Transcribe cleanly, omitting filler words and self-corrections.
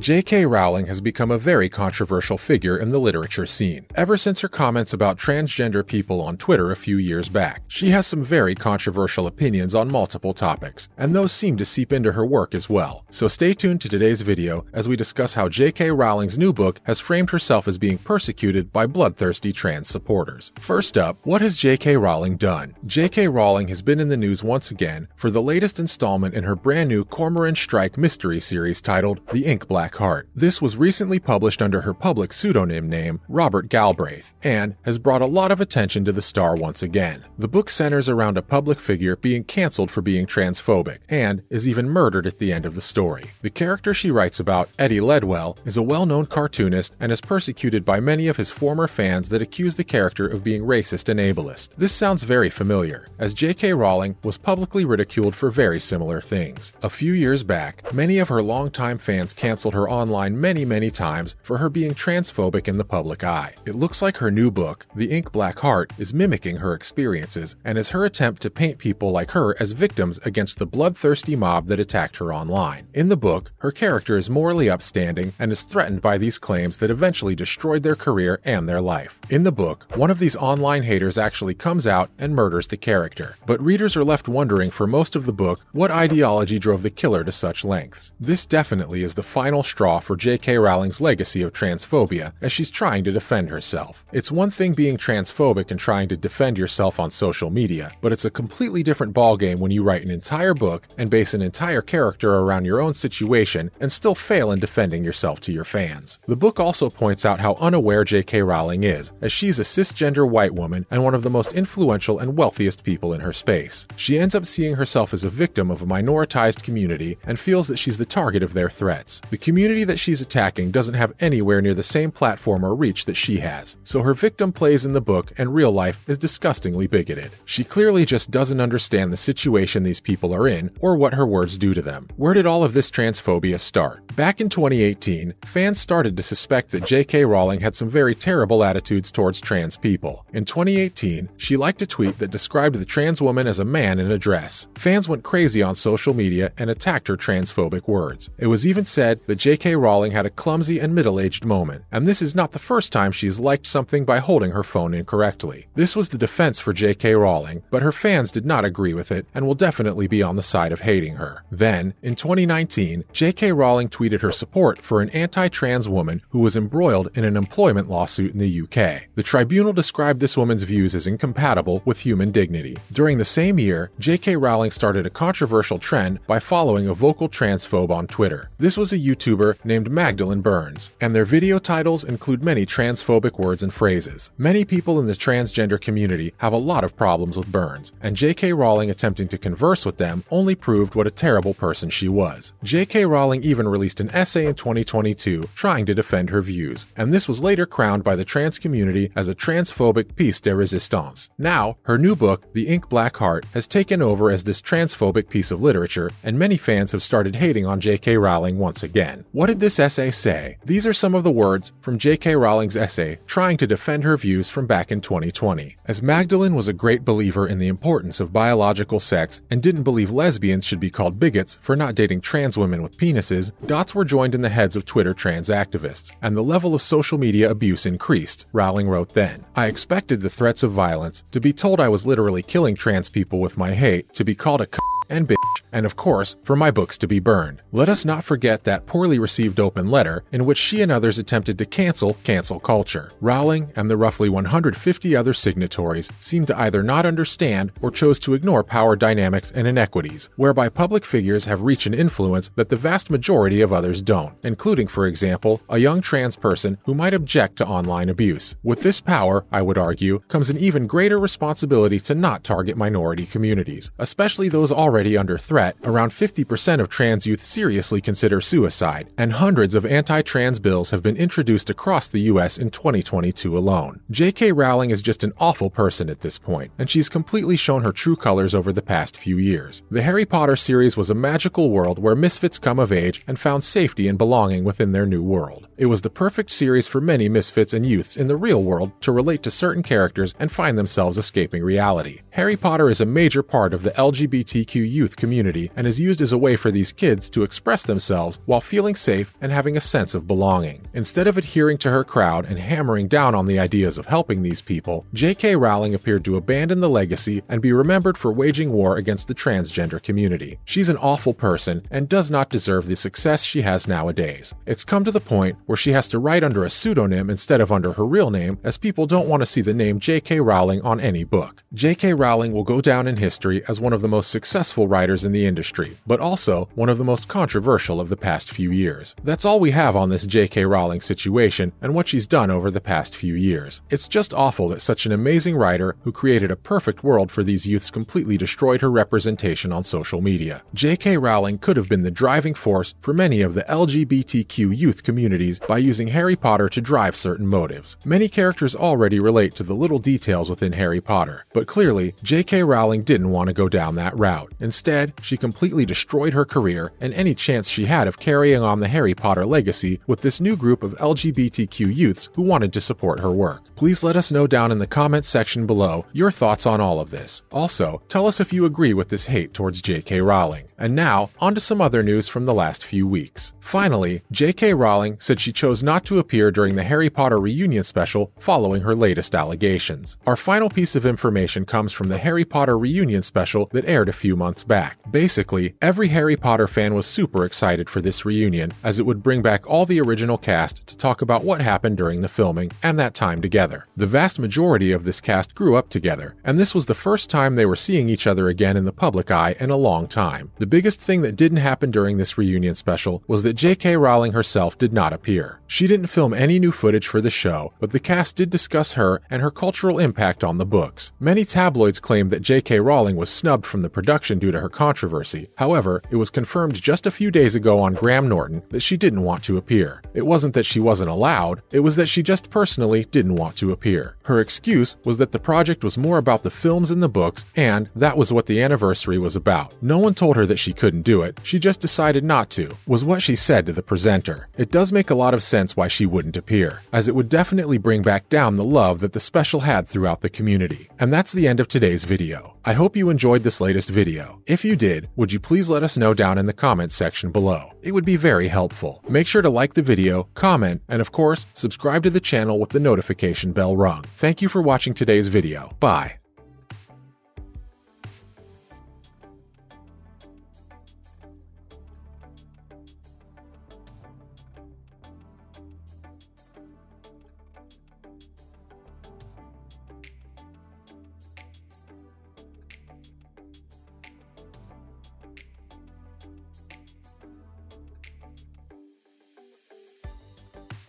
J.K. Rowling has become a very controversial figure in the literature scene, ever since her comments about transgender people on Twitter a few years back. She has some very controversial opinions on multiple topics, and those seem to seep into her work as well. So stay tuned to today's video as we discuss how J.K. Rowling's new book has framed herself as being persecuted by bloodthirsty trans supporters. First up, what has J.K. Rowling done? J.K. Rowling has been in the news once again for the latest installment in her brand new Cormoran Strike mystery series titled The Ink Black Heart. This was recently published under her public pseudonym name, Robert Galbraith, and has brought a lot of attention to the star once again. The book centers around a public figure being cancelled for being transphobic, and is even murdered at the end of the story. The character she writes about, Eddie Ledwell, is a well-known cartoonist and is persecuted by many of his former fans that accuse the character of being racist and ableist. This sounds very familiar, as J.K. Rowling was publicly ridiculed for very similar things. A few years back, many of her longtime fans canceled her online many times for her being transphobic in the public eye. It looks like her new book, The Ink Black Heart, is mimicking her experiences and is her attempt to paint people like her as victims against the bloodthirsty mob that attacked her online. In the book, her character is morally upstanding and is threatened by these claims that eventually destroyed their career and their life. In the book, one of these online haters actually comes out and murders the character, but readers are left wondering for most of the book what ideology drove the killer to such lengths. This definitely is the final straw for J.K. Rowling's legacy of transphobia, as she's trying to defend herself. It's one thing being transphobic and trying to defend yourself on social media, but it's a completely different ballgame when you write an entire book and base an entire character around your own situation and still fail in defending yourself to your fans. The book also points out how unaware J.K. Rowling is, as she's a cisgender white woman and one of the most influential and wealthiest people in her space. She ends up seeing herself as a victim of a minoritized community and feels that she's the target of their threats. The community that she's attacking doesn't have anywhere near the same platform or reach that she has, so her victim plays in the book and real life is disgustingly bigoted. She clearly just doesn't understand the situation these people are in or what her words do to them. Where did all of this transphobia start? Back in 2018, fans started to suspect that J.K. Rowling had some very terrible attitudes towards trans people. In 2018, she liked a tweet that described the trans woman as a man in a dress. Fans went crazy on social media and attacked her transphobic words. It was even said that J.K. Rowling had a clumsy and middle-aged moment, and this is not the first time she's liked something by holding her phone incorrectly. This was the defense for J.K. Rowling, but her fans did not agree with it and will definitely be on the side of hating her. Then, in 2019, J.K. Rowling tweeted her support for an anti-trans woman who was embroiled in an employment lawsuit in the UK. The tribunal described this woman's views as incompatible with human dignity. During the same year, J.K. Rowling started a controversial trend by following a vocal transphobe on Twitter. This was a YouTuber named Magdalene Burns, and their video titles include many transphobic words and phrases. Many people in the transgender community have a lot of problems with Burns, and J.K. Rowling attempting to converse with them only proved what a terrible person she was. J.K. Rowling even released an essay in 2022 trying to defend her views, and this was later crowned by the trans community as a transphobic piece de resistance. Now, her new book, The Ink Black Heart, has taken over as this transphobic piece of literature, and many fans have started hating on J.K. Rowling once again. What did this essay say? These are some of the words from J.K. Rowling's essay trying to defend her views from back in 2020. As Magdalene was a great believer in the importance of biological sex and didn't believe lesbians should be called bigots for not dating trans women with penises, dots were joined in the heads of Twitter trans activists, and the level of social media abuse increased, Rowling wrote then. I expected the threats of violence, to be told I was literally killing trans people with my hate, to be called a and bitch, and of course, for my books to be burned. Let us not forget that poorly received open letter in which she and others attempted to cancel culture. Rowling and the roughly 150 other signatories seemed to either not understand or chose to ignore power dynamics and inequities, whereby public figures have reach and influence that the vast majority of others don't, including, for example, a young trans person who might object to online abuse. With this power, I would argue, comes an even greater responsibility to not target minority communities, especially those already under threat. Around 50% of trans youth seriously consider suicide, and hundreds of anti-trans bills have been introduced across the US in 2022 alone. J.K. Rowling is just an awful person at this point, and she's completely shown her true colors over the past few years. The Harry Potter series was a magical world where misfits come of age and found safety and belonging within their new world. It was the perfect series for many misfits and youths in the real world to relate to certain characters and find themselves escaping reality. Harry Potter is a major part of the LGBTQ youth community and is used as a way for these kids to express themselves while feeling safe and having a sense of belonging. Instead of adhering to her crowd and hammering down on the ideas of helping these people, J.K. Rowling appeared to abandon the legacy and be remembered for waging war against the transgender community. She's an awful person and does not deserve the success she has nowadays. It's come to the point where she has to write under a pseudonym instead of under her real name, as people don't want to see the name J.K. Rowling on any book. J.K. Rowling will go down in history as one of the most successful writers in the industry, but also one of the most controversial of the past few years. That's all we have on this J.K. Rowling situation and what she's done over the past few years. It's just awful that such an amazing writer who created a perfect world for these youths completely destroyed her representation on social media. J.K. Rowling could have been the driving force for many of the LGBTQ youth communities by using Harry Potter to drive certain motives. Many characters already relate to the little details within Harry Potter, but clearly, J.K. Rowling didn't want to go down that route. Instead, she completely destroyed her career and any chance she had of carrying on the Harry Potter legacy with this new group of LGBTQ youths who wanted to support her work. Please let us know down in the comments section below your thoughts on all of this. Also, tell us if you agree with this hate towards J.K. Rowling. And now, on to some other news from the last few weeks. Finally, J.K. Rowling said she chose not to appear during the Harry Potter reunion special following her latest allegations. Our final piece of information comes from the Harry Potter reunion special that aired a few months back. Basically, every Harry Potter fan was super excited for this reunion, as it would bring back all the original cast to talk about what happened during the filming and that time together. The vast majority of this cast grew up together, and this was the first time they were seeing each other again in the public eye in a long time. The biggest thing that didn't happen during this reunion special was that J.K. Rowling herself did not appear. She didn't film any new footage for the show, but the cast did discuss her and her cultural impact on the books. Many tabloids claimed that J.K. Rowling was snubbed from the production due to her controversy. However, it was confirmed just a few days ago on Graham Norton that she didn't want to appear. It wasn't that she wasn't allowed, it was that she just personally didn't want to appear. Her excuse was that the project was more about the films and the books, and that was what the anniversary was about. No one told her that she couldn't do it, she just decided not to, was what she said to the presenter. It does make a lot of sense why she wouldn't appear, as it would definitely bring back down the love that the special had throughout the community. And that's the end of today's video. I hope you enjoyed this latest video. If you did, would you please let us know down in the comments section below? It would be very helpful. Make sure to like the video, comment, and of course, subscribe to the channel with the notification bell rung. Thank you for watching today's video. Bye.